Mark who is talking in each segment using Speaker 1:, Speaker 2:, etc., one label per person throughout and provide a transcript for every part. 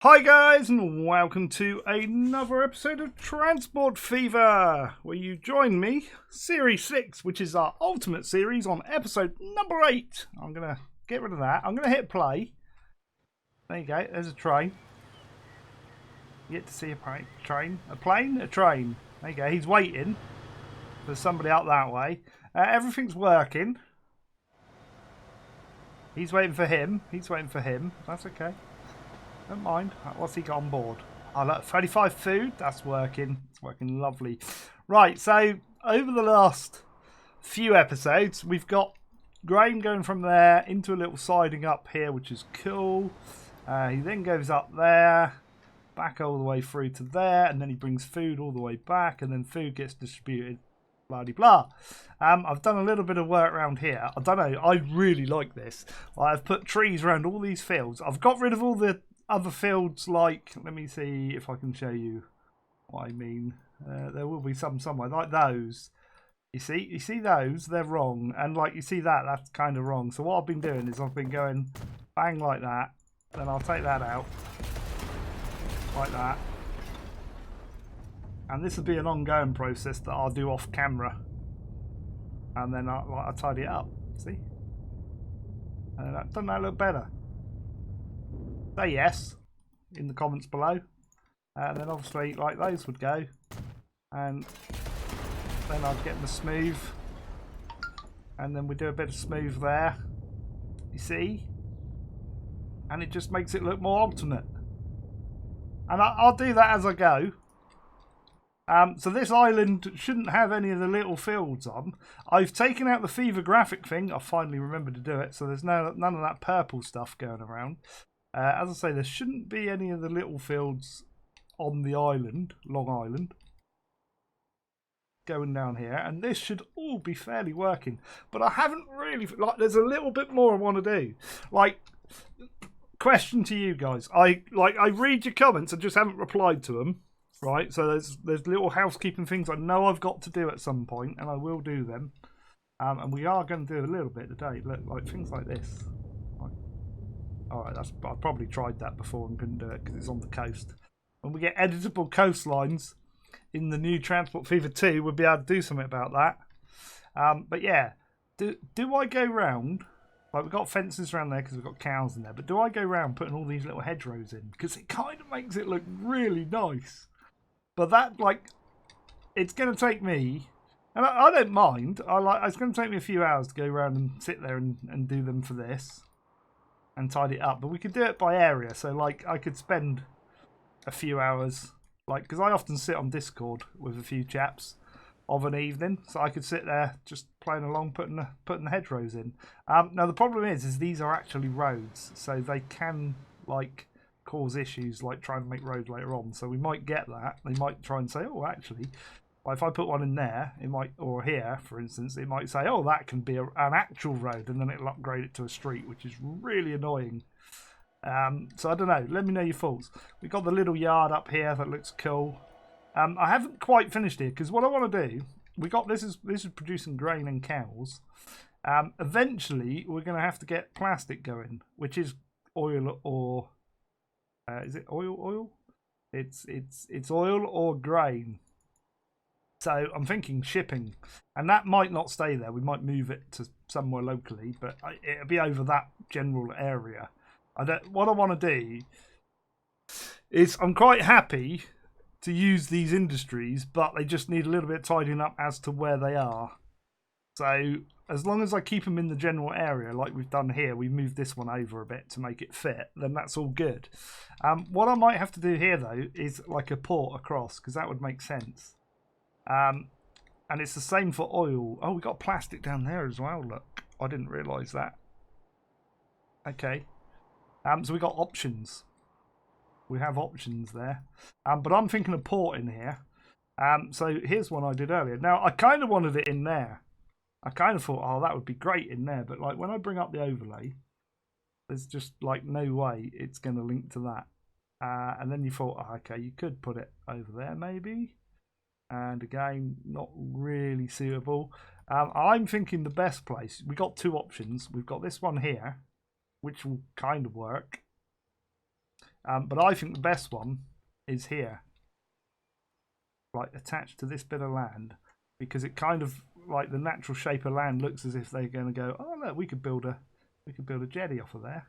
Speaker 1: Hi guys, and welcome to another episode of Transport Fever, where you join me, Series 6, which is our ultimate series, on episode number 8. I'm going to get rid of that. I'm going to hit play. There you go, there's a train. You get to see a train. A plane? A train. There you go, he's waiting for somebody out that way. Everything's working. He's waiting for him. He's waiting for him. That's okay. Don't mind. What's he got on board? Oh, look, 35 food. That's working. It's working lovely. Right, so over the last few episodes, we've got grain going from there into a little siding up here, which is cool. He then goes up there, back all the way through to there, and then he brings food all the way back, and then food gets distributed. Blah, blah, blah. I've done a little bit of work around here. I don't know. I really like this. I've put trees around all these fields. I've got rid of all the other fields, like, let me see if I can show you what I mean. There will be some somewhere, like those. You see those? They're wrong. And like you see that's kind of wrong. So what I've been doing is I've been going bang like that. Then I'll take that out. Like that. And this will be an ongoing process that I'll do off camera. And then I'll tidy it up. See? And doesn't that look better? Say yes in the comments below, and then obviously like those would go, and then I'd get them smooth, and then we do a bit of smooth there, you see, and it just makes it look more alternate, and I'll do that as I go. So this island shouldn't have any of the little fields on. I've taken out the fever graphic thing. I finally remembered to do it, so there's none of that purple stuff going around. As I say, there shouldn't be any of the little fields on the island, Long Island, going down here, and this should all be fairly working. But I haven't really, like, there's a little bit more I want to do. Like, question to you guys. I read your comments and just haven't replied to them, right? So there's little housekeeping things I know I've got to do at some point, and I will do them. And we are going to do a little bit today, like things like this. Alright, I probably tried that before and couldn't do it because it's on the coast. When we get editable coastlines in the new Transport Fever 2, we'll be able to do something about that. But yeah, do I go round, like we've got fences around there because we've got cows in there, but do I go round putting all these little hedgerows in? Because it kind of makes it look really nice. But that, like, it's going to take me, and I don't mind, it's going to take me a few hours to go around and sit there and do them for this. And tidy it up, but we could do it by area. So like I could spend a few hours, like, because I often sit on Discord with a few chaps of an evening, so I could sit there just playing along, putting the hedgerows in. Now the problem is these are actually roads, so they can like cause issues, like trying to make roads later on. So we might get that. They might try and say, oh, actually, if I put one in there, it might, or here, for instance, it might say, oh, that can be an actual road, and then it'll upgrade it to a street, which is really annoying. So I don't know. Let me know your thoughts. We've got the little yard up here that looks cool. I haven't quite finished here, because what I want to do, this is producing grain and cows. Eventually, we're going to have to get plastic going, which is oil or... is it oil? It's oil or grain. So I'm thinking shipping, and that might not stay there. We might move it to somewhere locally, but it'll be over that general area. What I want to do is I'm quite happy to use these industries, but they just need a little bit of tidying up as to where they are. So as long as I keep them in the general area, like we've done here, we moved this one over a bit to make it fit, then that's all good. What I might have to do here, though, is like a port across, because that would make sense. And it's the same for oil. Oh, we got plastic down there as well. Look, I didn't realise that. Okay. So we got options. We have options there. But I'm thinking of port in here. So here's one I did earlier. Now I kind of wanted it in there. I kind of thought, oh, that would be great in there. But like when I bring up the overlay, there's just like no way it's going to link to that. And then you thought, oh, okay, you could put it over there maybe. And again, not really suitable. I'm thinking the best place, we got two options. We've got this one here, which will kind of work. But I think the best one is here, like attached to this bit of land, because it kind of like the natural shape of land looks as if they're going to go, oh look, we could build a jetty off of there.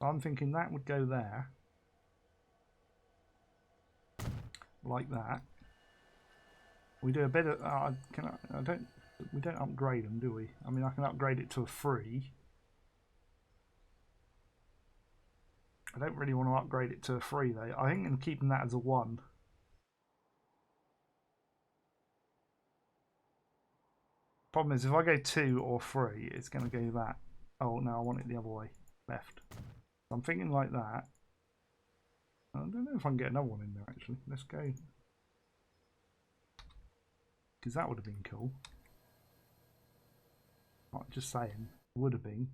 Speaker 1: So I'm thinking that would go there, like that. We do a bit of we don't upgrade them, do we? I mean, I can upgrade it to a 3. I don't really want to upgrade it to a 3 though. I think I'm keeping that as a 1. Problem is, if I go 2 or 3, it's going to go that. Oh no, I want it the other way, left. So I'm thinking like that. I don't know if I can get another one in there actually. Let's go. Because that would have been cool. Not just saying, would have been.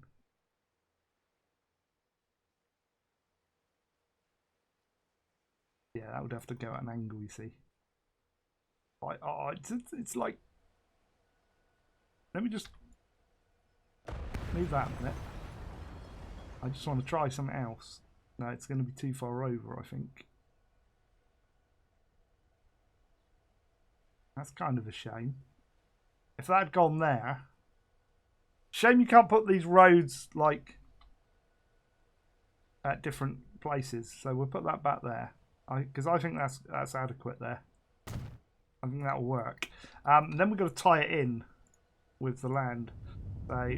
Speaker 1: Yeah, that would have to go at an angle, you see. It's like... Let me just leave that a minute. I just want to try something else. No, it's going to be too far over, I think. That's kind of a shame. If that had gone there... Shame you can't put these roads, like, at different places. So we'll put that back there. Because I think that's adequate there. I think that'll work. Then we've got to tie it in with the land. So,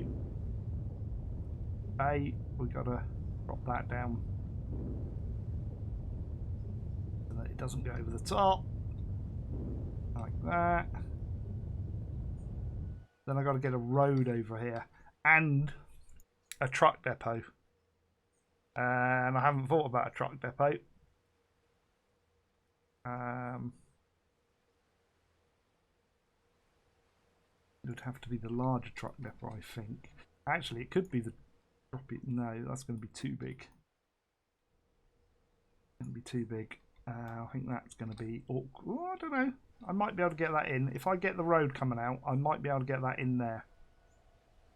Speaker 1: we've got to drop that down so that it doesn't go over the top. Like that. Then I've got to get a road over here and a truck depot. And I haven't thought about a truck depot. It would have to be the larger truck depot, I think. Actually, it could be the drop it. No, that's going to be too big. Going to be too big. I think that's going to be awkward. Oh, I don't know. I might be able to get that in. If I get the road coming out, I might be able to get that in there.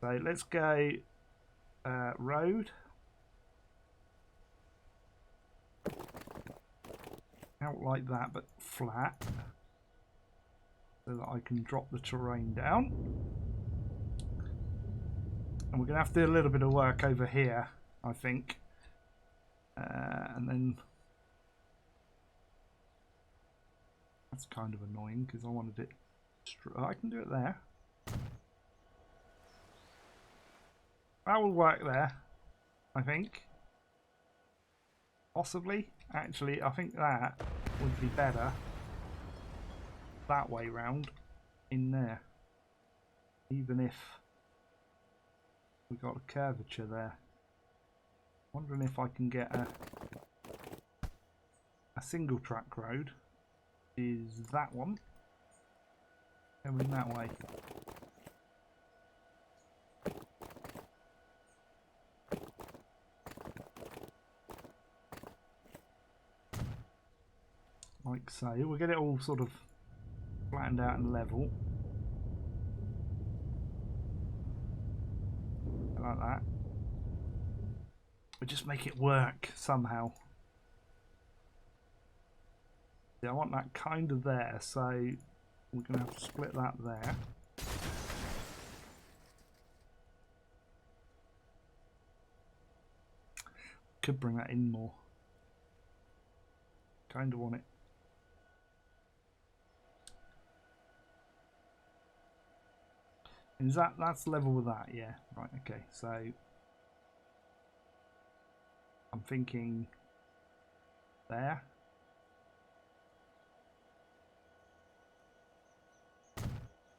Speaker 1: So let's go road. Out like that, but flat. So that I can drop the terrain down. And we're going to have to do a little bit of work over here, I think. And then... That's kind of annoying because I wanted it... I can do it there. That will work there, I think. Possibly. Actually, I think that would be better that way round in there. Even if we got a curvature there. Wondering if I can get a single track road. Is that one going that way? Like so. We'll get it all sort of flattened out and level. Like that. We'll just make it work somehow. I want that kind of there, so we're going to have to split that there. Could bring that in more. Kind of want it. Is that's level with that? Yeah, right, okay. So I'm thinking there.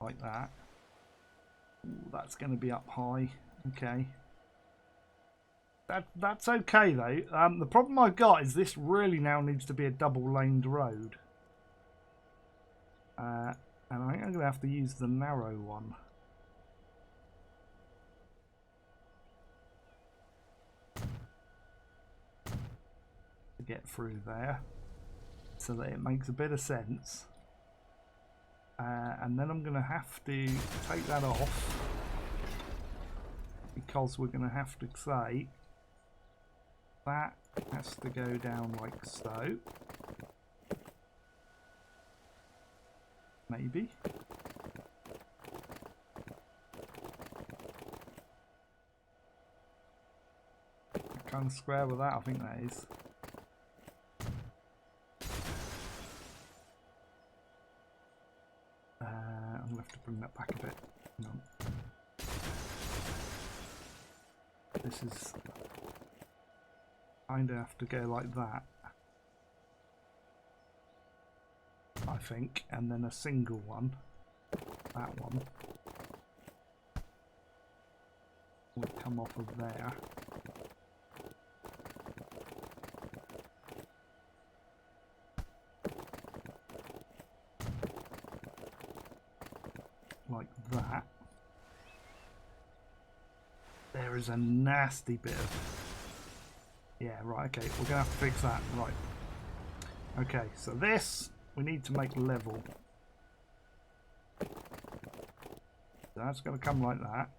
Speaker 1: Like that. Ooh, that's going to be up high. Okay. That's okay though. The problem I've got is this really now needs to be a double-laned road. And I think I'm going to have to use the narrow one. To get through there. So that it makes a bit of sense. And then I'm going to have to take that off because we're going to have to say That has to go down like so. Maybe. Kind of square with that, I think that is. I'm going to have to bring that back a bit. Hang on. This is kind of have to go like that, I think, and then a single one, that one, will come off of there. Like that. There is a nasty bit of... Yeah, right, okay, we're going to have to fix that, right. Okay, so this, we need to make level. That's going to come like that.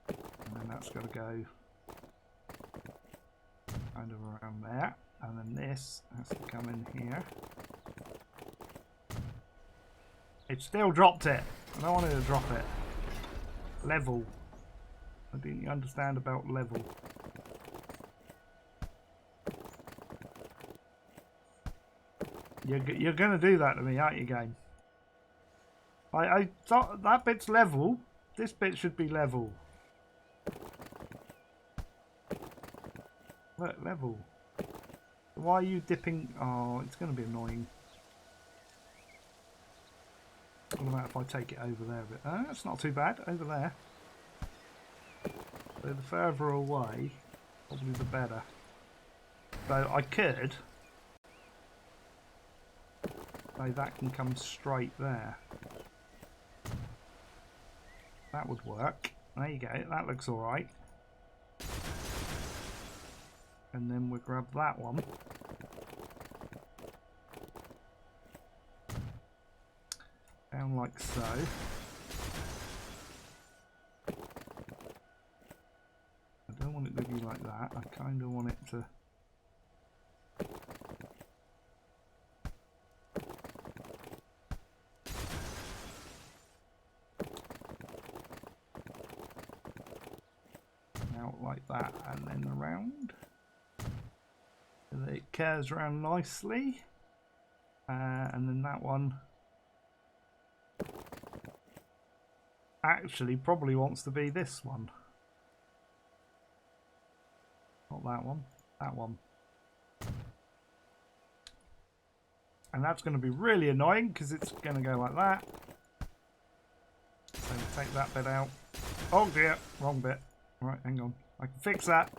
Speaker 1: And then that's going to go kind of around there. And then this has to come in here. It still dropped it. I don't want it to drop it. Level. I didn't understand about level. You're going to do that to me, aren't you, game? I thought that bit's level. This bit should be level. Look, level. Why are you dipping? Oh, it's going to be annoying. What about if I take it over there a bit? That's not too bad, over there. So the further away, probably the better. So I could say that can come straight there. That would work. There you go, that looks alright. And then we'll grab that one. Down like so. I don't want it to be like that. I kind of want it to... out like that and then around. So that it curves around nicely. And then that one... actually probably wants to be this one. Not that one, that one. And that's going to be really annoying because it's going to go like that. So we'll take that bit out. Oh dear, wrong bit. Right, hang on. I can fix that.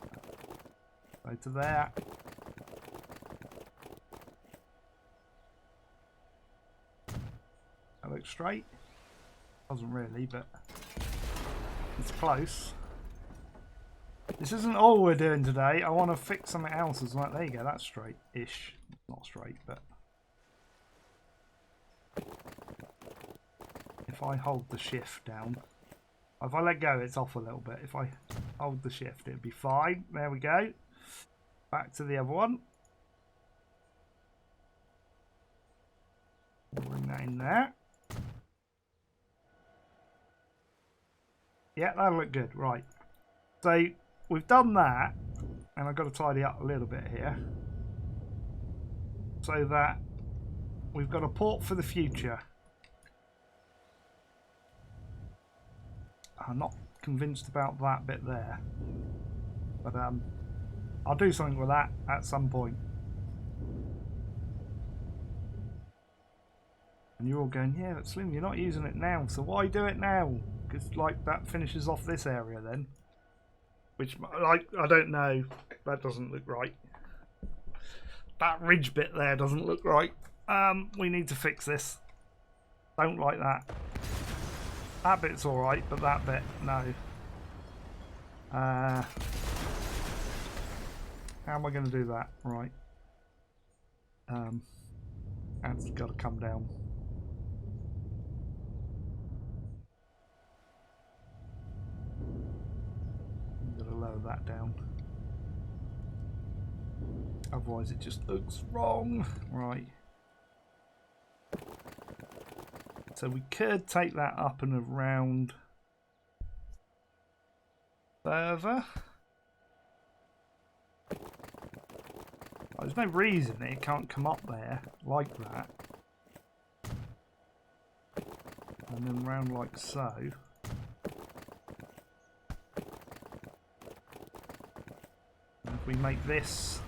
Speaker 1: Go to there. That looks straight. Doesn't really, but it's close. This isn't all we're doing today. I want to fix something else as well. There you go, that's straight-ish. Not straight, but... if I hold the shift down... if I let go, it's off a little bit. If I hold the shift, it'd be fine. There we go. Back to the other one. Bring that in there. Yeah, that'll look good. Right. So we've done that, and I've got to tidy up a little bit here, so that we've got a port for the future. I'm not convinced about that bit there, but I'll do something with that at some point. And you're all going, yeah, but Slim, you're not using it now, so why do it now? Because, like, that finishes off this area then. Which, like, I don't know. That doesn't look right. That ridge bit there doesn't look right. We need to fix this. Don't like that. That bit's alright, but that bit, no. How am I going to do that? Right. That's got to come down. I'm going to lower that down. Otherwise it just looks wrong. Right. So we could take that up and around further. There's no reason it can't come up there like that. And then round like so. And if we make this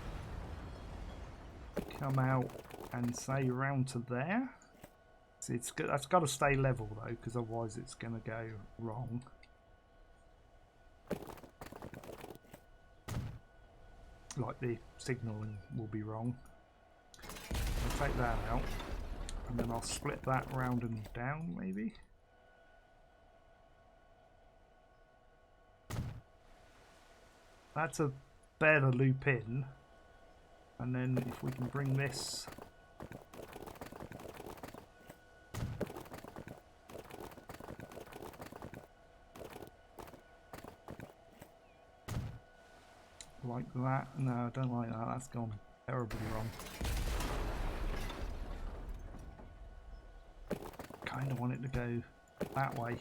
Speaker 1: come out and say round to there. See, it's good. That's got to stay level though, because otherwise it's going to go wrong. Like the signalling will be wrong. I'll take that out, and then I'll split that round and down maybe. That's a better loop in. And then if we can bring this like that. No, I don't like that. That's gone terribly wrong. Kind of want it to go that way,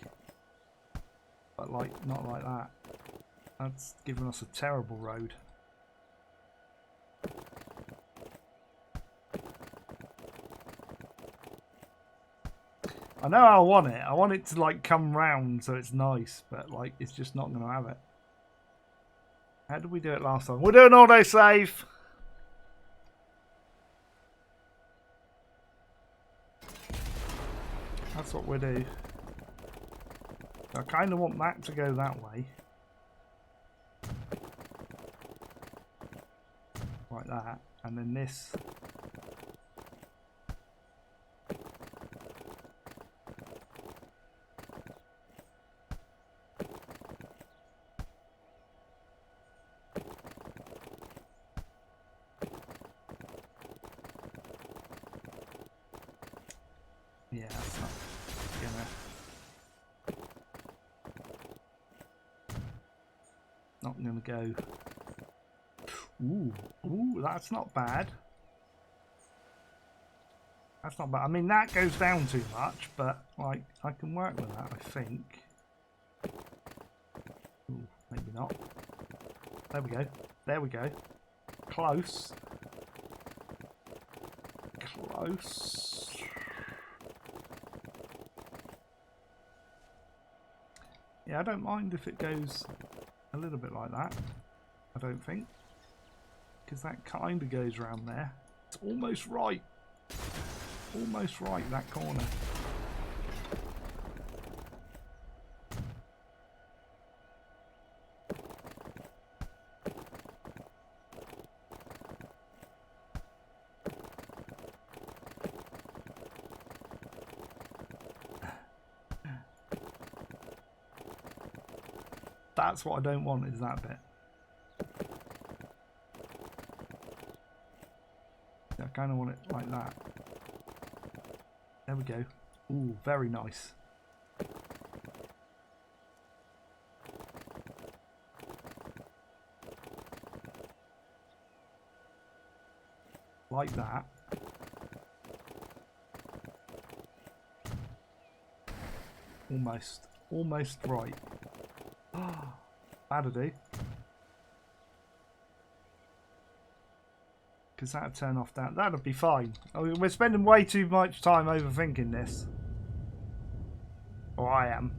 Speaker 1: but like not like that. That's given us a terrible road. I know I want it. I want it to like come round so it's nice, but like it's just not going to have it. How did we do it last time? We're doing auto save. That's what we do. I kind of want that to go that way. Like that. And then this. Yeah, that's not gonna go. Ooh, that's not bad. That's not bad. I mean, that goes down too much, but like I can work with that, I think. Ooh, maybe not. There we go. There we go. Close. Close. Yeah, I don't mind if it goes a little bit like that. I don't think. Because that kind of goes around there. It's almost right. Almost right, that corner. That's what I don't want, is that bit. Yeah, I kind of want it like that. There we go. Ooh, very nice. Like that. Almost. Almost right. That'll do. Because that'll turn off that. That'll be fine. I mean, we're spending way too much time overthinking this. Or I am.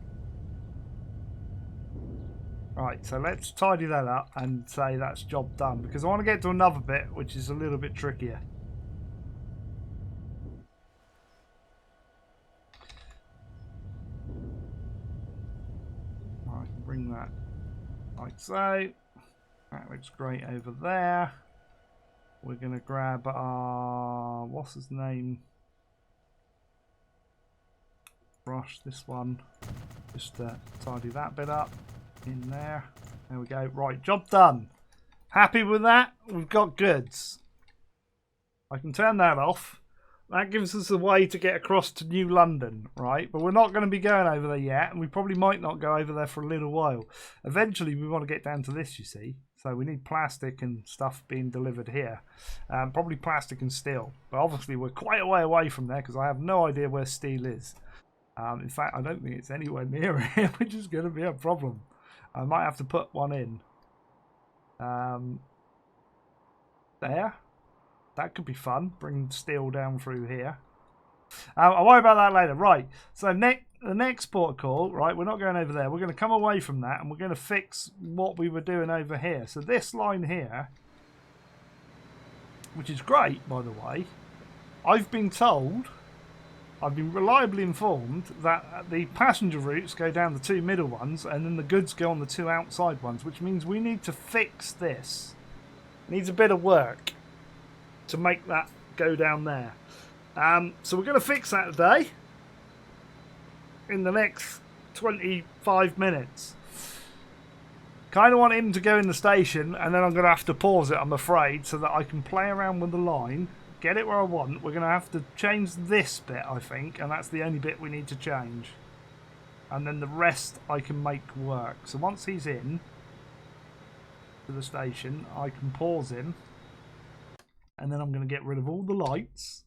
Speaker 1: Right, so let's tidy that up and say that's job done. Because I want to get to another bit, which is a little bit trickier. I can bring that like so. That looks great over there. We're going to grab our, what's his name? Brush this one. Just tidy that bit up in there. There we go. Right, job done. Happy with that? We've got goods. I can turn that off. That gives us a way to get across to New London, right? But we're not going to be going over there yet, and we probably might not go over there for a little while. Eventually, we want to get down to this, you see. So we need plastic and stuff being delivered here. Probably plastic and steel. But obviously we're quite a way away from there because I have no idea where steel is. In fact, I don't think it's anywhere near it, which is going to be a problem. I might have to put one in. There. That could be fun. Bring steel down through here. I'll worry about that later. Right. So the next port of call, right, we're not going over there. We're going to come away from that and we're going to fix what we were doing over here. So this line here, which is great, by the way, I've been told, I've been reliably informed that the passenger routes go down the two middle ones and then the goods go on the two outside ones, which means we need to fix this. It needs a bit of work to make that go down there. So we're going to fix that today in the next 25 minutes. Kind of want him to go in the station and then I'm going to have to pause it, I'm afraid, so that I can play around with the line, get it where I want. We're going to have to change this bit, I think, and that's the only bit we need to change. And then the rest I can make work. So once he's in to the station, I can pause him. And then I'm going to get rid of all the lights.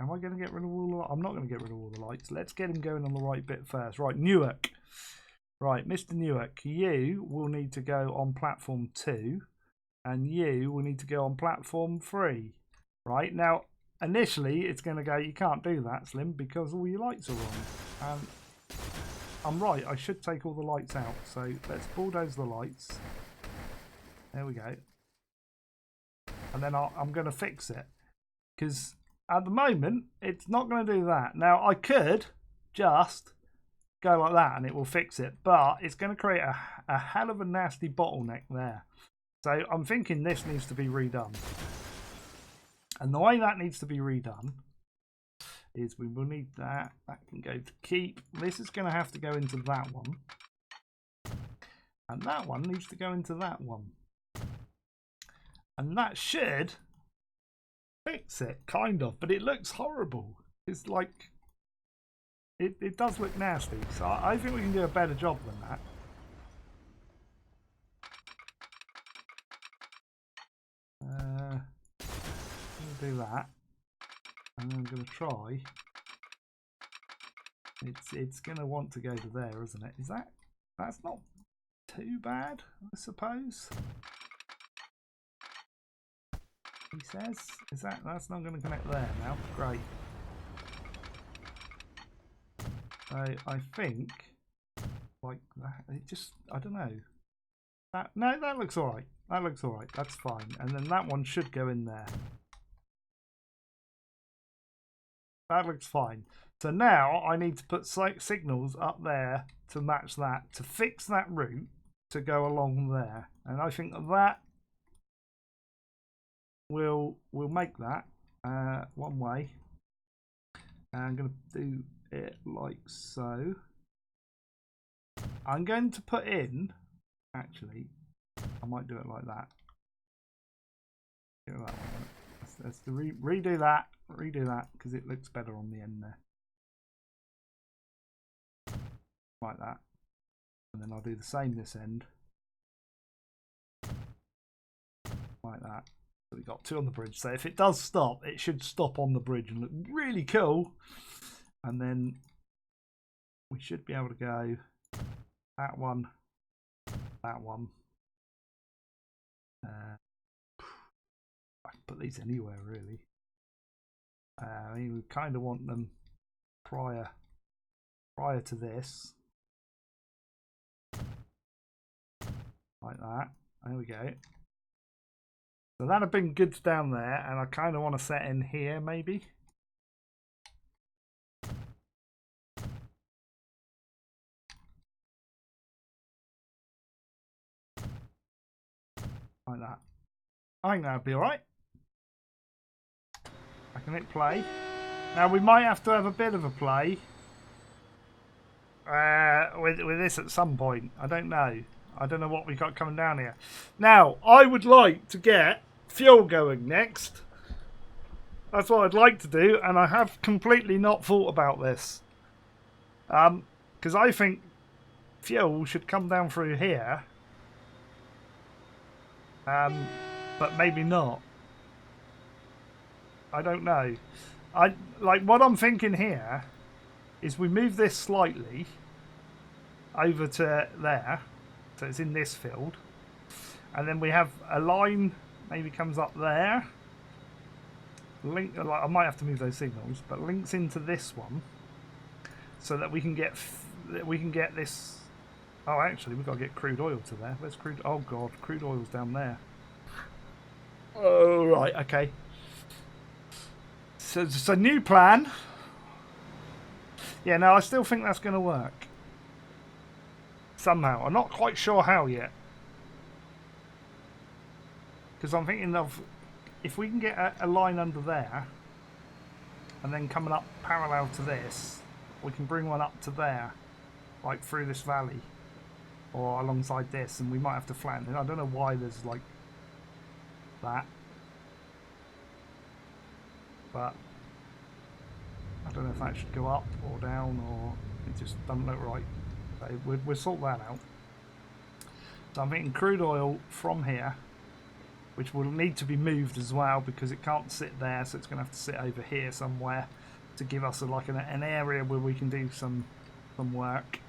Speaker 1: Am I going to get rid of all the lights? I'm not going to get rid of all the lights. Let's get him going on the right bit first. Right, Newark. Right, Mr. Newark, you will need to go on platform 2. And you will need to go on platform 3. Right, now, initially, it's going to go, you can't do that, Slim, because all your lights are wrong. I'm right, I should take all the lights out. So let's bulldoze the lights. There we go. And then I'm going to fix it because at the moment it's not going to do that. Now I could just go like that and it will fix it, but it's going to create a hell of a nasty bottleneck there. So I'm thinking this needs to be redone, and the way that needs to be redone is we will need that can go to keep. This is going to have to go into that one, and that one needs to go into that one. And that should fix it, kind of, but it looks horrible. It's like, it does look nasty. So I think we can do a better job than that. I'm going to do that. And I'm going to try. It's going to want to go to there, isn't it? That's not too bad, I suppose. He says, that's not going to connect there now. Great. I think like that. It just, I don't know. That looks all right. That looks all right. That's fine. And then that one should go in there. That looks fine. So now I need to put signals up there to match that, to fix that route to go along there. And I think that we'll make that one way. And I'm going to do it like so. I'm going to put in, actually, I might do it like that. Do it that way. Let's redo that because it looks better on the end there. Like that. And then I'll do the same this end. Like that. So we've got two on the bridge. So if it does stop, it should stop on the bridge and look really cool. And then we should be able to go that one, that one. I can put these anywhere really. I mean, we kind of want them prior to this. Like that. There we go. So that'd have been good down there, and I kind of want to set in here maybe. Like that. I think that'd be alright. I can hit play. Now we might have to have a bit of a play with this at some point. I don't know. I don't know what we got coming down here. Now, I would like to get fuel going next. That's what I'd like to do, and I have completely not thought about this. Because I think fuel should come down through here but maybe not. I don't know. What I'm thinking here is we move this slightly over to there, so it's in this field, and then we have a line maybe comes up there. Link, I might have to move those signals, but links into this one, so that we can get this. Oh, actually, we've got to get crude oil to there. Where's crude? Oh God, crude oil's down there. Oh right, okay. So it's a new plan. Yeah, no, I still think that's going to work. Somehow. I'm not quite sure how yet. Because I'm thinking of, if we can get a line under there, and then coming up parallel to this, we can bring one up to there, like through this valley, or alongside this, and we might have to flatten it. I don't know why there's like that. But I don't know if that should go up or down, or it just doesn't look right. So we'll sort that out. So I'm thinking crude oil from here, which will need to be moved as well because it can't sit there, so it's going to have to sit over here somewhere to give us an area where we can do some work.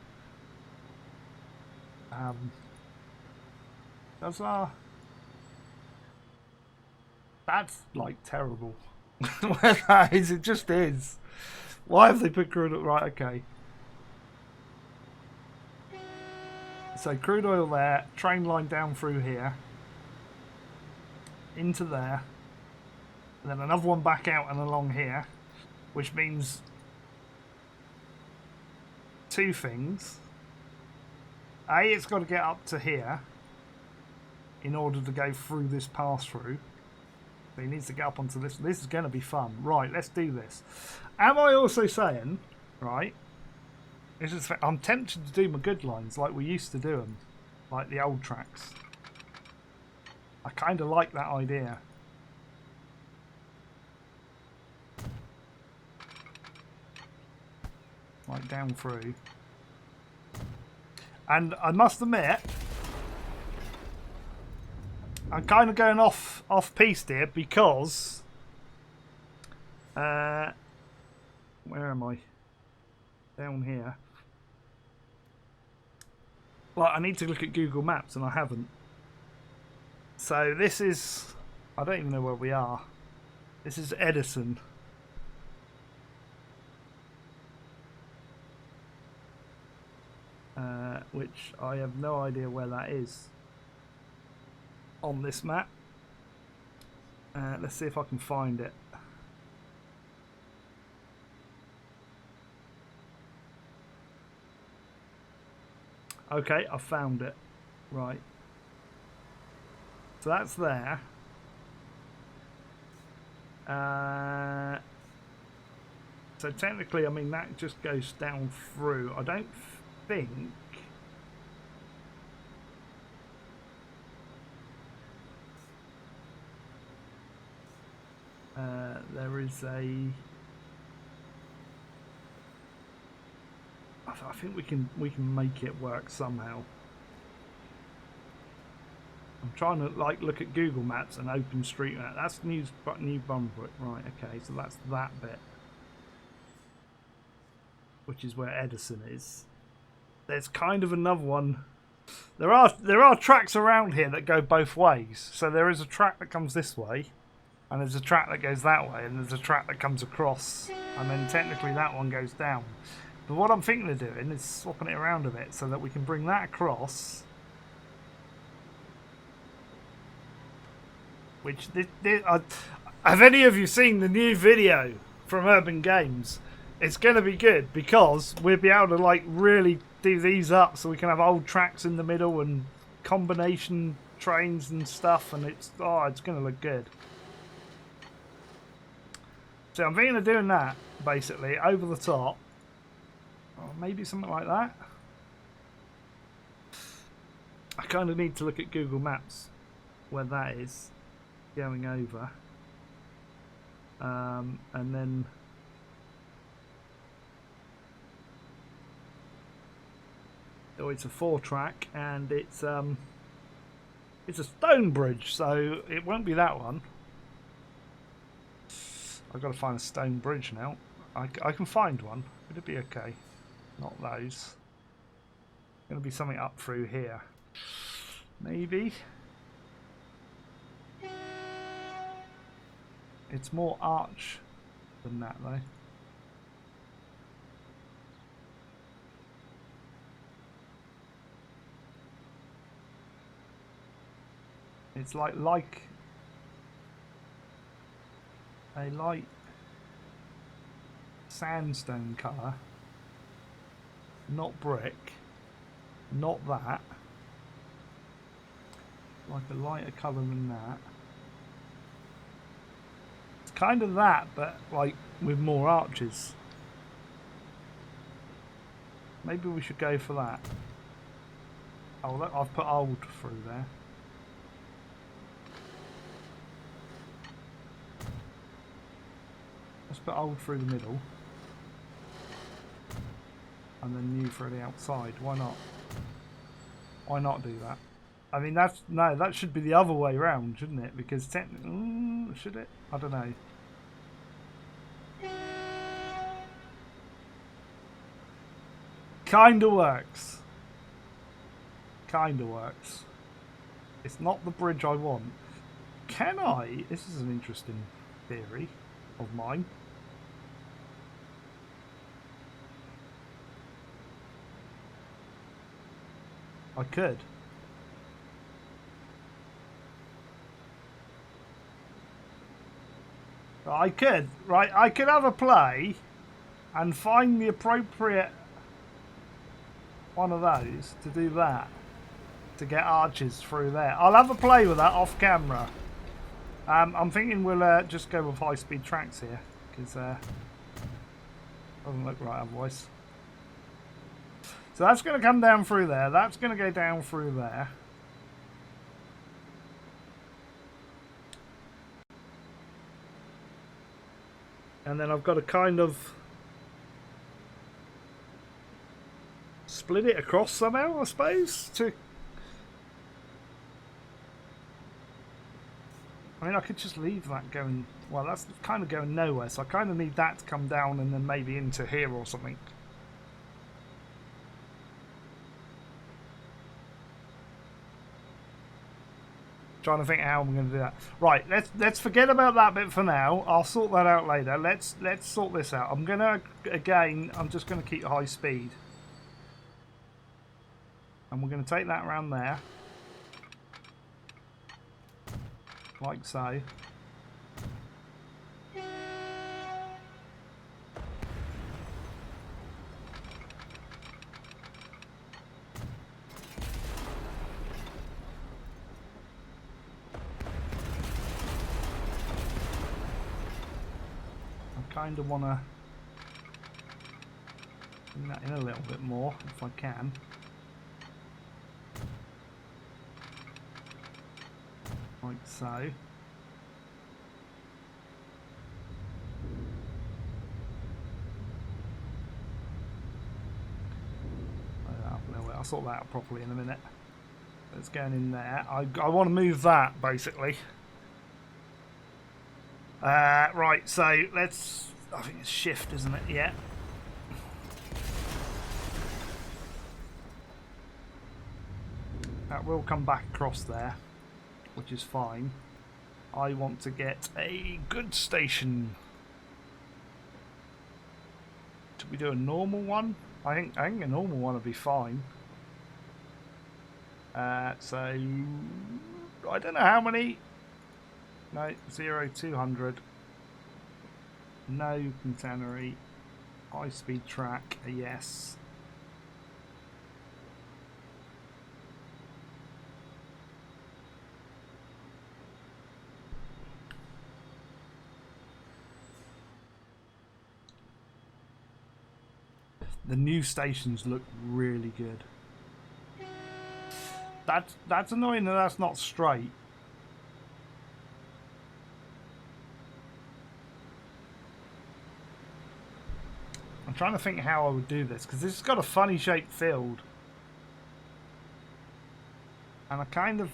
Speaker 1: That's like terrible. Where that is, it just is. Why have they put crude oil? Right, okay. So crude oil there, train line down through here, into there, and then another one back out and along here, which means two things. A, it's got to get up to here in order to go through this pass-through. So he needs to get up onto this. This is going to be fun. Right, let's do this. Am I also saying, right, I'm tempted to do my good lines like we used to do them, like the old tracks. I kind of like that idea. Like down through. And I must admit, I'm kind of going off piste here because where am I? Down here. Well, I need to look at Google Maps and I haven't. So this is, I don't even know where we are. This is Edison. Which I have no idea where that is on this map. Let's see if I can find it. Okay, I found it. Right. So that's there. So technically, I mean, that just goes down through. I don't think... there is a... I think we can make it work somehow. I'm trying to like look at Google Maps and OpenStreetMap. That's New Brunswick, right? Okay, so that's that bit, which is where Edison is. There's kind of another one. There are tracks around here that go both ways. So there is a track that comes this way, and there's a track that goes that way, and there's a track that comes across, and then technically that one goes down. But what I'm thinking of doing is swapping it around a bit so that we can bring that across. Which have any of you seen the new video from Urban Games? It's going to be good because we'll be able to like really do these up, so we can have old tracks in the middle and combination trains and stuff, and it's going to look good. So I'm thinking of doing that basically over the top, or maybe something like that. I kind of need to look at Google Maps where that is going over, and then it's a 4-track, and it's It's a stone bridge, so it won't be that one. I've got to find a stone bridge now. I can find one. It'll be okay. Not those. Going to be something up through here. Maybe. It's more arch than that, though. It's like a light sandstone colour, not brick, not that, like a lighter colour than that. It's kind of that, but like with more arches. Maybe we should go for that. Oh, look, I've put old through there. Let's put old through the middle. And then new for the outside. Why not? Why not do that? I mean, that should be the other way around, shouldn't it? Because technically, should it? I don't know. Kinda works. Kinda works. It's not the bridge I want. Can I? This is an interesting theory of mine. I could. I could, right? I could have a play and find the appropriate one of those to do that. To get arches through there. I'll have a play with that off camera. I'm thinking we'll just go with high-speed tracks here. Because doesn't look right otherwise. So that's going to come down through there. That's going to go down through there. And then I've got to kind of split it across somehow, I suppose. I mean, I could just leave that going... Well, that's kind of going nowhere. So I kind of need that to come down and then maybe into here or something. Trying to think how I'm going to do that. Right, let's forget about that bit for now. I'll sort that out later. Let's sort this out. I'm gonna I'm just gonna keep high speed, and we're gonna take that around there, like so. Kind of want to bring that in a little bit more if I can. Like so. I'll sort that out properly in a minute. It's going in there. I want to move that basically. Right, so let's... I think it's shift, isn't it? Yeah. That will come back across there, which is fine. I want to get a good station. Should we do a normal one? I think a normal one would be fine. So I don't know how many. No, 0, 200. No contanery. High speed track, a yes. The new stations look really good. That's annoying that that's not straight. I'm trying to think how I would do this, because this has got a funny shaped field. And I kind of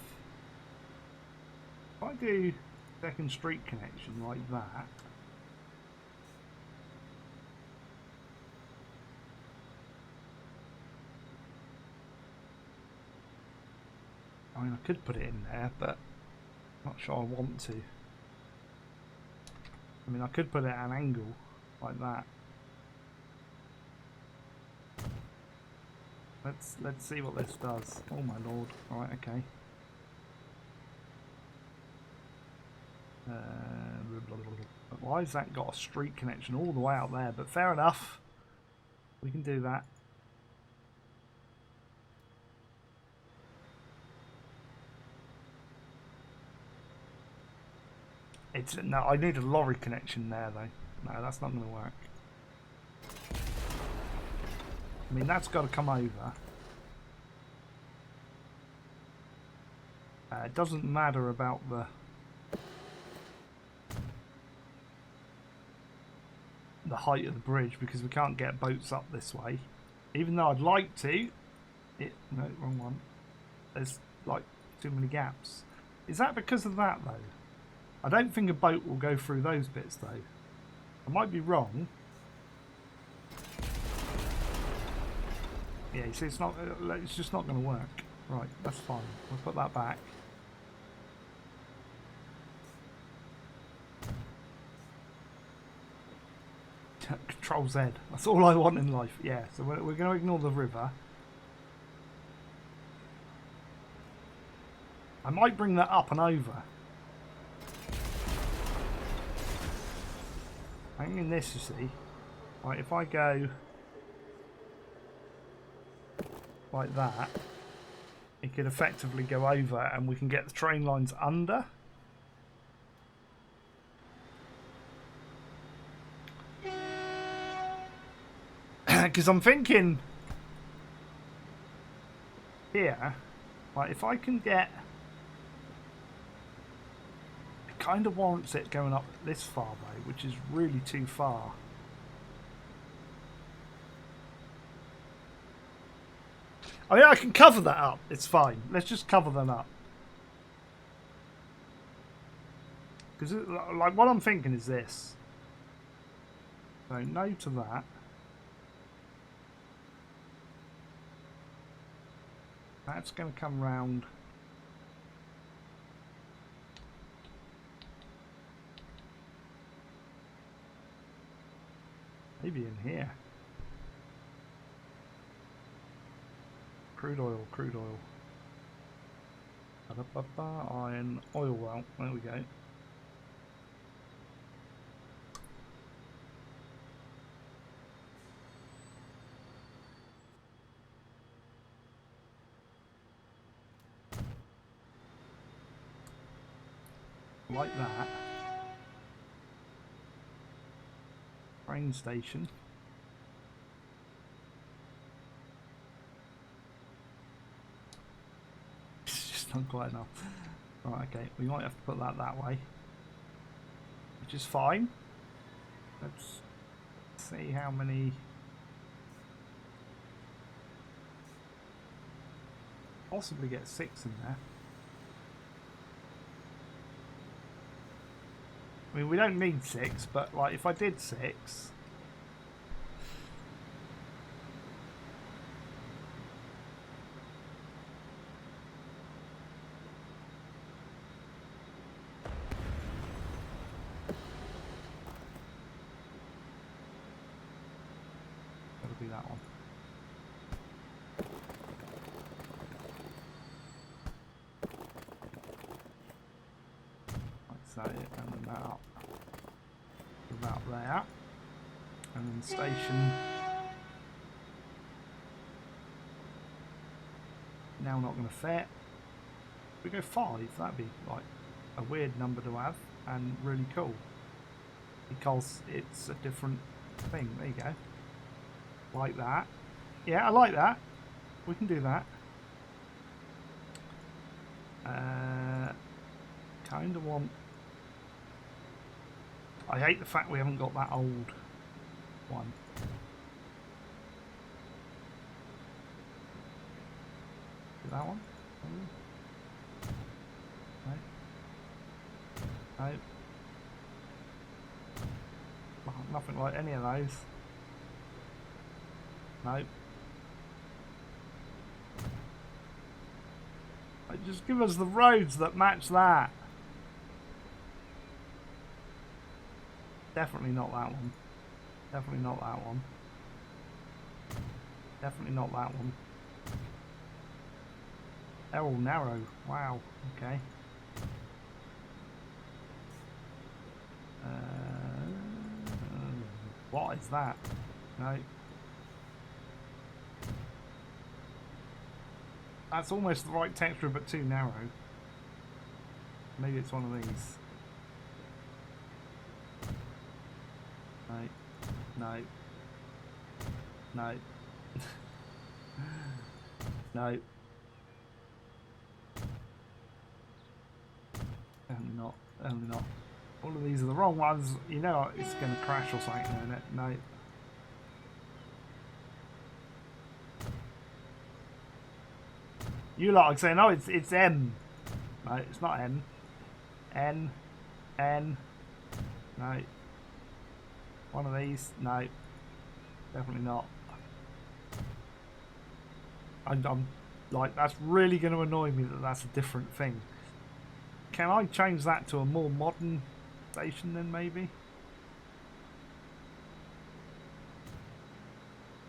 Speaker 1: do second street connection like that. I mean, I could put it in there, but I'm not sure I want to. I mean, I could put it at an angle like that. Let's see what this does. Oh my lord! All right, okay. Why has that got a street connection all the way out there? But fair enough, we can do that. No, I need a lorry connection there though. No, that's not going to work. I mean, that's got to come over. It doesn't matter about the height of the bridge because we can't get boats up this way. Even though I'd like to. No, wrong one. There's like too many gaps. Is that because of that though? I don't think a boat will go through those bits though. I might be wrong. Yeah, you see, it's just not going to work. Right, that's fine. We'll put that back. Control Z. That's all I want in life. Yeah, so we're going to ignore the river. I might bring that up and over. Hang in this, you see. Right, if I go like that, it could effectively go over and we can get the train lines under. Because I'm thinking here, like if I can get, it kind of warrants it going up this far though, which is really too far. I mean, I can cover that up. It's fine. Let's just cover them up. Because, like, what I'm thinking is this. So, no to that. That's going to come round. Maybe in here. Crude oil, crude oil. Iron, oil well. There we go. Like that. Train station. Not quite enough. Right, okay, we might have to put that way, which is fine. Let's see how many. Possibly get 6 in there. I mean, we don't need 6, but like if I did 6. Be that one. Like so, and then that up. About there. And then station. Now not going to fit. If we go 5, that'd be like a weird number to have and really cool. Because it's a different thing. There you go. Like that. Yeah, I like that. We can do that. Kind of want... I hate the fact we haven't got that old one. That one? No. No. Nothing like any of those. No. Just give us the roads that match that. Definitely not that one. Definitely not that one. Definitely not that one. They're all narrow. Wow. Okay. What is that? No. That's almost the right texture, but too narrow. Maybe it's one of these. No. No. No. No. Definitely not. Definitely not. All of these are the wrong ones. You know it's going to crash or something in it. No. You lot are saying, oh, it's M. No, it's not N. N. N. No. One of these. No. Definitely not. I'm like, that's really going to annoy me that that's a different thing. Can I change that to a more modern station then, maybe?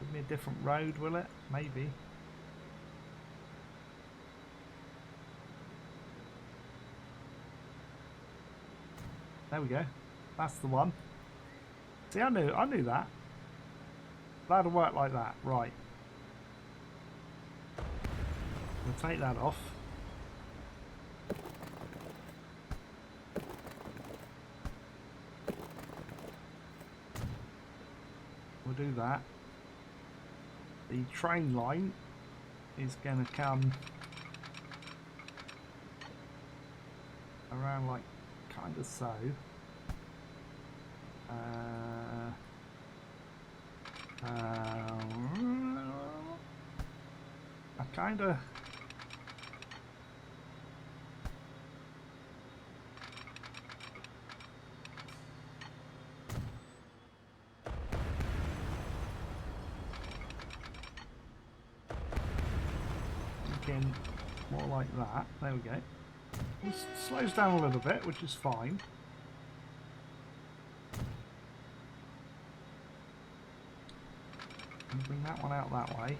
Speaker 1: Give me a different road, will it? Maybe. There we go. That's the one. See, I knew that. That'll work like that. Right. We'll take that off. We'll do that. The train line is going to come around like kind of so. I kind of thinking more like that. There we go. It slows down a little bit, which is fine. And bring that one out that way.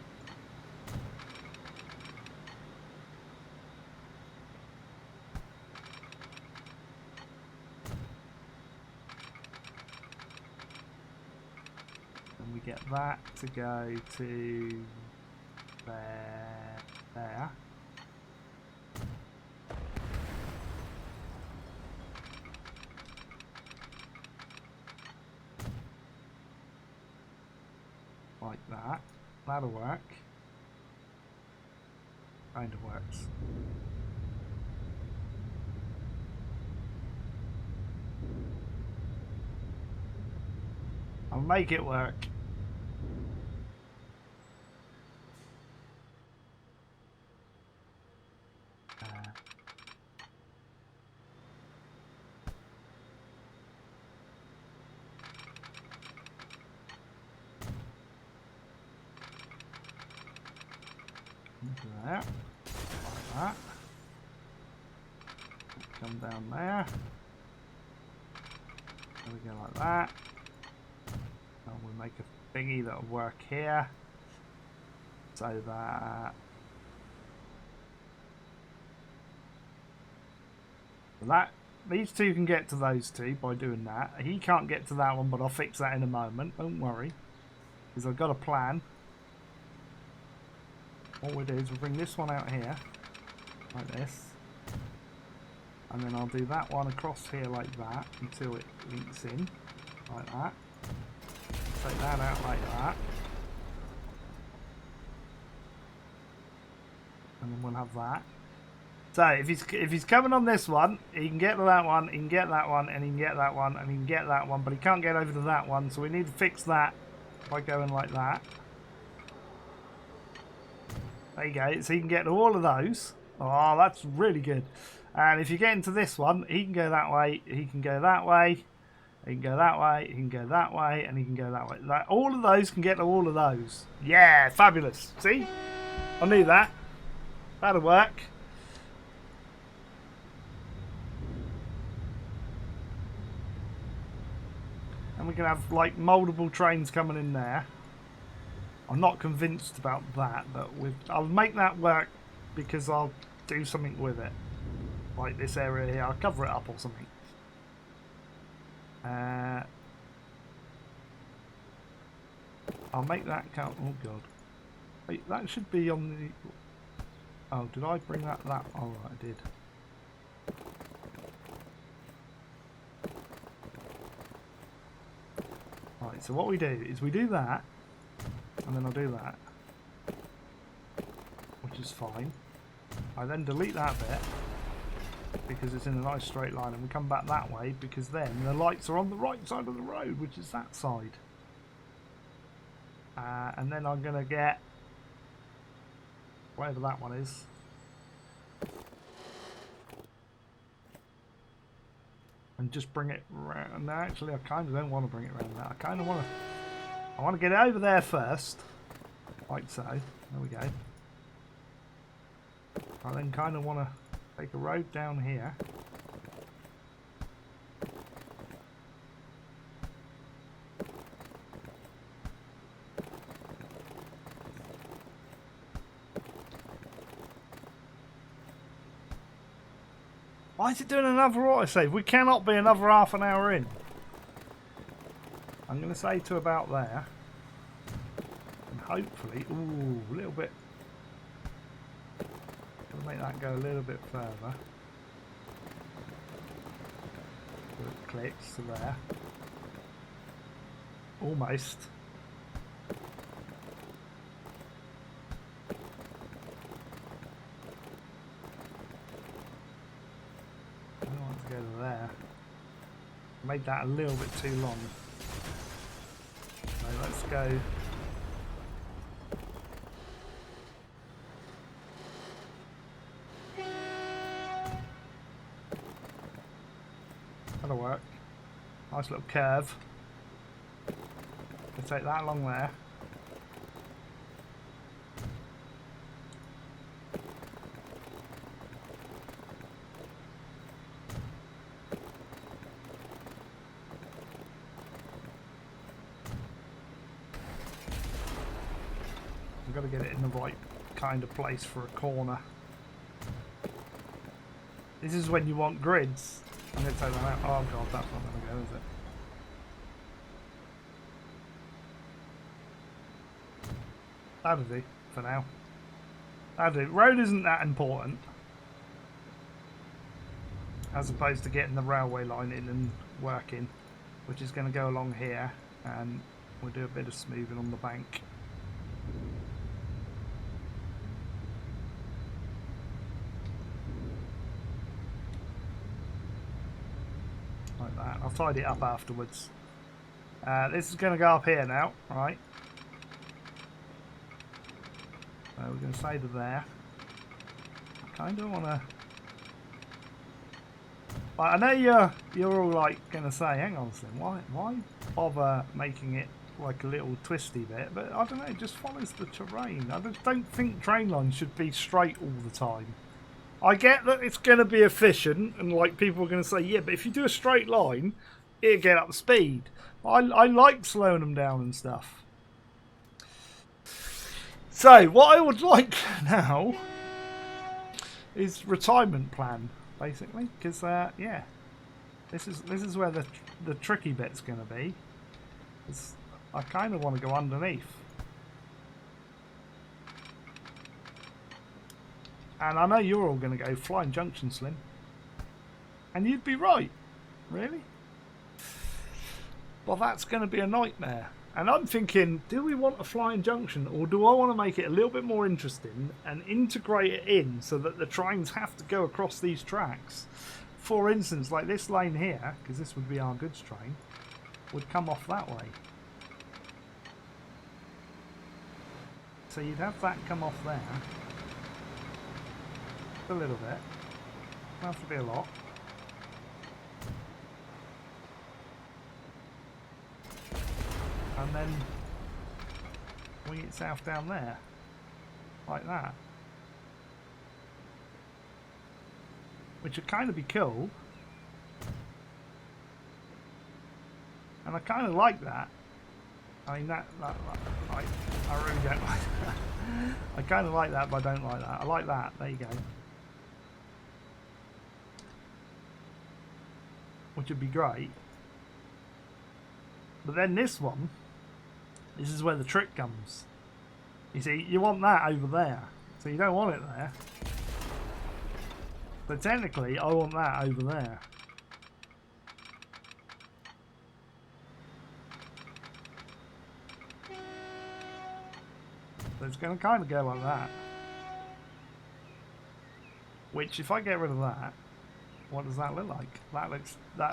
Speaker 1: And we get that to go to there. Like that. That'll work. Kind of works. I'll make it work. There, like that. Come down there. There we go, like that. And we'll make a thingy that'll work here. So that these two can get to those two by doing that. He can't get to that one, but I'll fix that in a moment. Don't worry, because I've got a plan. What we'll do is we'll bring this one out here, like this, and then I'll do that one across here like that until it links in, like that. Take that out like that, and then we'll have that. So if he's coming on this one, he can get to that one, he can get that one, and he can get that one, and he can get that one, but he can't get over to that one, so we need to fix that by going like that. There you go, so you can get to all of those. Oh, that's really good. And if you get into this one, he can go that way, he can go that way, he can go that way, he can go that way, and he can go that way. Like, all of those can get to all of those. Yeah, fabulous. See? I knew that. That'll work. And we can have like multiple trains coming in there. I'm not convinced about that, but I'll make that work because I'll do something with it. Like this area here, I'll cover it up or something. I'll make that count. Oh god. Wait, that should be on the... Oh, did I bring that? Oh right, I did. Right, so what we do is we do that, and then I'll do that, which is fine. I then delete that bit, because it's in a nice straight line, and we come back that way, because then the lights are on the right side of the road, which is that side. And then I'm going to get whatever that one is. And just bring it round. No, actually, I kind of don't want to bring it around that. I kind of want to... I want to get it over there first. Like so. There we go. I then kind of want to take a road down here. Why is it doing another autosave? We cannot be another half an hour in. I'm going to say to about there. And hopefully... Ooh, a little bit... Going to make that go a little bit further. So it clicks to there. Almost. Go to there. Made that a little bit too long. So let's go. That'll work. Nice little curve. We'll take that along there. I've got to get it in the right kind of place for a corner. This is when you want grids. I'm going to take that out. Oh god, that's not going to go, is it? That'll do for now. That'll do. Road isn't that important. As opposed to getting the railway line in and working. Which is going to go along here. And we'll do a bit of smoothing on the bank. Like that. I'll tidy it up afterwards. This is going to go up here now, right? So we're going to say to there. I kind of want to... I know you're all like going to say, hang on, Slim, why bother making it like a little twisty bit? But I don't know, it just follows the terrain. I don't think train lines should be straight all the time. I get that it's going to be efficient, and like people are going to say, yeah, but if you do a straight line, it'll get up speed. I like slowing them down and stuff. So what I would like now is retirement plan, basically, because yeah, this is where the tricky bit's going to be. I kind of want to go underneath. And I know you're all going to go Flying Junction, Slim. And you'd be right. Really? Well, that's going to be a nightmare. And I'm thinking, do we want a Flying Junction, or do I want to make it a little bit more interesting and integrate it in so that the trains have to go across these tracks? For instance, like this lane here, because this would be our goods train, would come off that way. So you'd have that come off there. A little bit. Doesn't have to be a lot. And then wing it south down there. Like that. Which would kind of be cool. And I kind of like that. I mean, that like, I really don't like that. I kind of like that, but I don't like that. I like that. There you go. Which would be great. But then this one, this is where the trick comes. You see, you want that over there. So you don't want it there. So technically, I want that over there. So it's going to kind of go like that. Which, if I get rid of that, what does that look like? That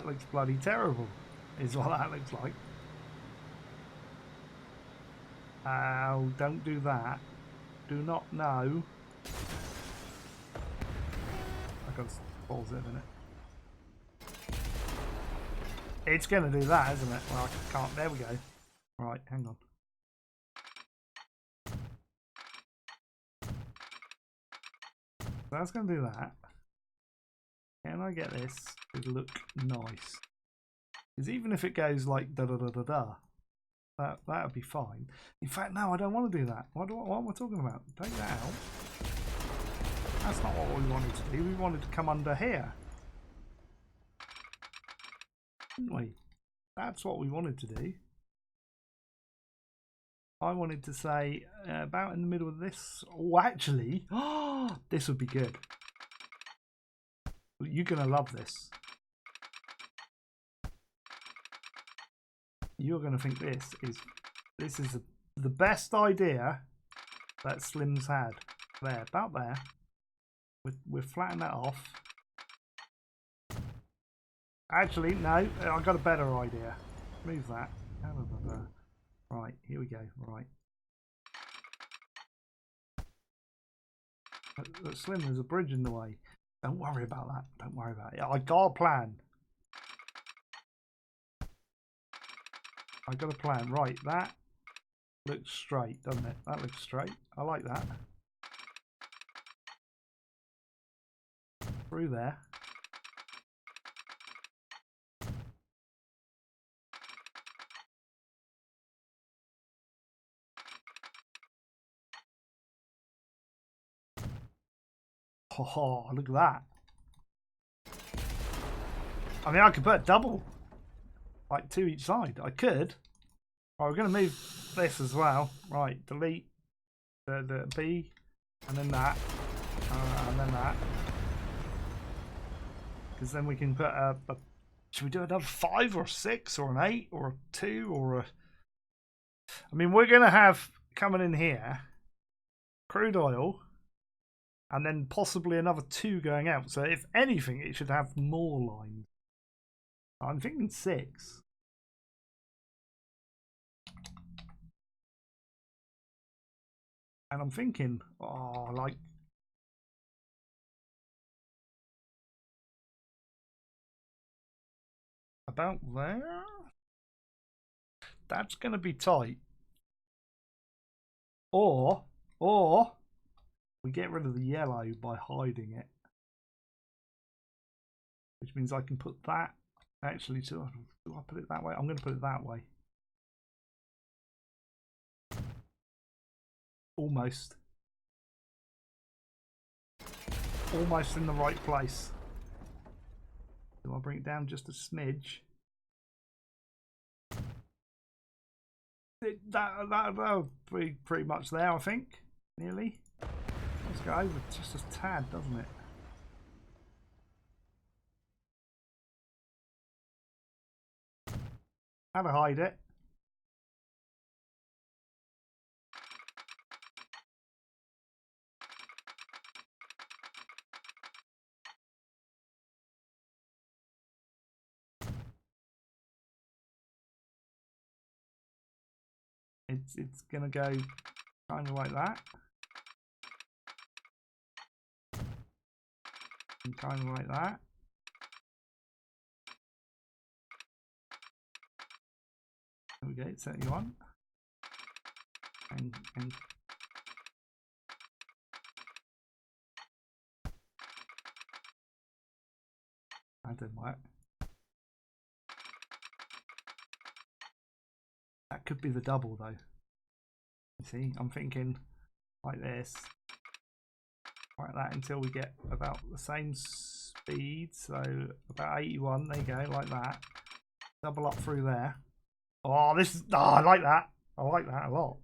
Speaker 1: looks bloody terrible, is what that looks like. Oh, don't do that. Do not know. I got to pause it a minute. It's going to do that, isn't it? Well, I can't. There we go. Right, hang on. So that's going to do that. Can I get this to look nice? Because even if it goes like da da da da da, that would be fine. In fact, no, I don't want to do that. What am I talking about? Take that out. That's not what we wanted to do. We wanted to come under here, didn't we? That's what we wanted to do. I wanted to say about in the middle of this. Oh, actually, this would be good. You're going to love this. You're going to think this is the best idea that Slim's had. There, about there. We'll flatten that off. Actually, no, I got a better idea. Move that. Right, here we go. Right. But Slim, there's a bridge in the way. Don't worry about that. Don't worry about it. I got a plan. I got a plan. Right, that looks straight, doesn't it? That looks straight. I like that. Through there. Oh, look at that. I mean, I could put a double. Like 2 each side. I could. Right, we're going to move this as well. Right, delete the B, and then that, and then that. Because then we can put a... Should we do another 5 or 6 or an 8 or a 2 or a... I mean, we're going to have coming in here crude oil and then possibly another 2 going out. So if anything, it should have more lines. I'm thinking 6. And I'm thinking, oh, like... About there? That's going to be tight. Or we get rid of the yellow by hiding it. Which means I can put that... Actually, do I put it that way? I'm going to put it that way. Almost. Almost in the right place. So I'll bring it down just a smidge. That'll be pretty much there, I think. Nearly. Let's go over just a tad, doesn't it? How to hide it. It's gonna go kind of like that. And kind of like that. There we go, 71. And that didn't work. That could be the double though. You see, I'm thinking like this, like that until we get about the same speed. So about 81. There you go, like that. Double up through there. Oh, this is. Oh, I like that. I like that a lot.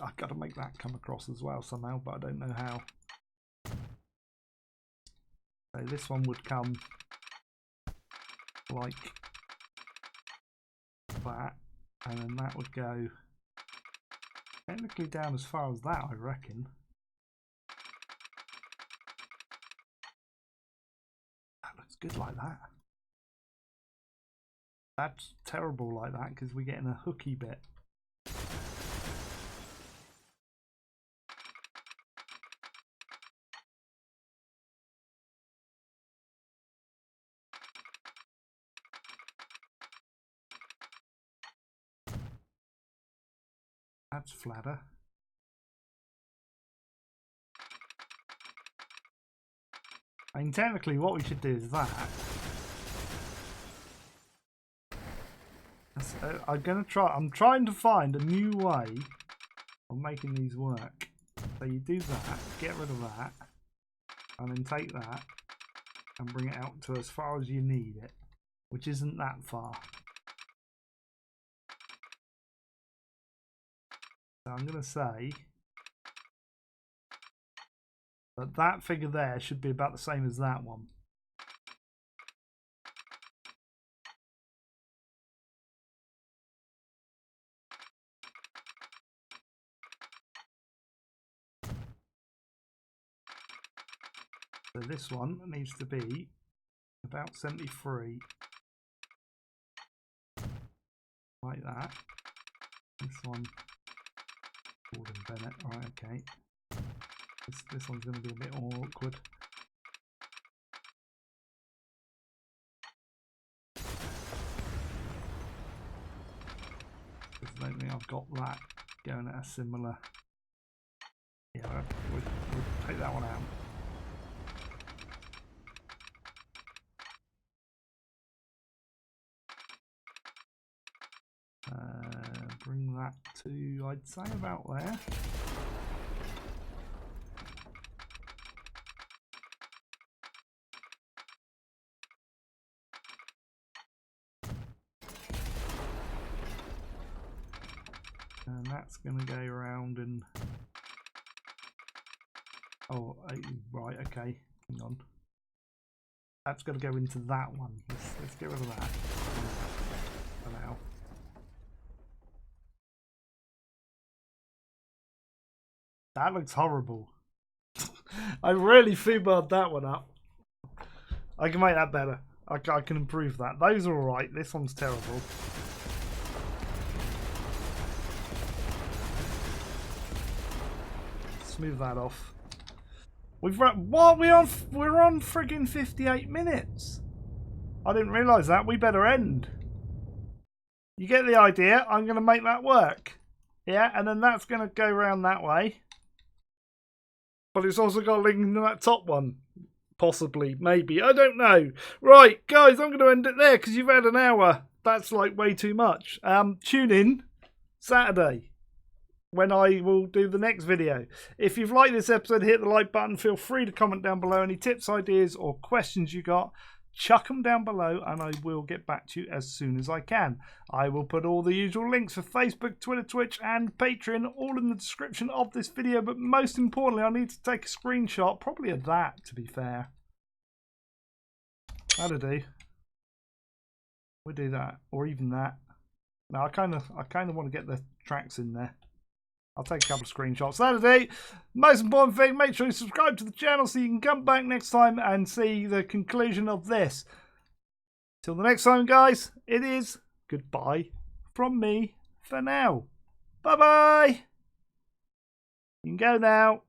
Speaker 1: I've got to make that come across as well somehow, but I don't know how. So this one would come like that, and then that would go technically down as far as that, I reckon. That looks good like that. That's terrible like that because we're getting a hooky bit. That's flatter. I mean, technically what we should do is that. I'm trying to find a new way of making these work. So you do that, get rid of that, and then take that and bring it out to as far as you need it, which isn't that far. So I'm going to say that that figure there should be about the same as that one. So this one needs to be about 73. Like that. This one, Gordon Bennett, right, okay. This one's going to be a bit more awkward. Because I don't think I've got that going at a similar. Yeah, we'll take that one out. Bring that to, I'd say, about there. And that's going to go around and... Oh, right, okay. Hang on. That's got to go into that one. Let's get rid of that for now. That looks horrible. I really foobarred that one up. I can make that better. I can improve that. Those are alright. This one's terrible. Smooth that off. We've run. What? We're on friggin' 58 minutes. I didn't realise that. We better end. You get the idea. I'm going to make that work. Yeah, and then that's going to go around that way. But it's also got a link to that top one. Possibly, maybe. I don't know. Right, guys, I'm going to end it there because you've had an hour. That's like way too much. Tune in Saturday when I will do the next video. If you've liked this episode, hit the like button. Feel free to comment down below any tips, ideas, or questions you got. Chuck them down below and I will get back to you as soon as I can. I will put all the usual links for Facebook, Twitter, Twitch and Patreon all in the description of this video, but most importantly I need to take a screenshot, probably of that to be fair. That'll do. We'll do that, or even that. No, I kind of want to get the tracks in there. I'll take a couple of screenshots. That'll do. Most important thing, make sure you subscribe to the channel so you can come back next time and see the conclusion of this. Till the next time, guys, it is goodbye from me for now. Bye-bye. You can go now.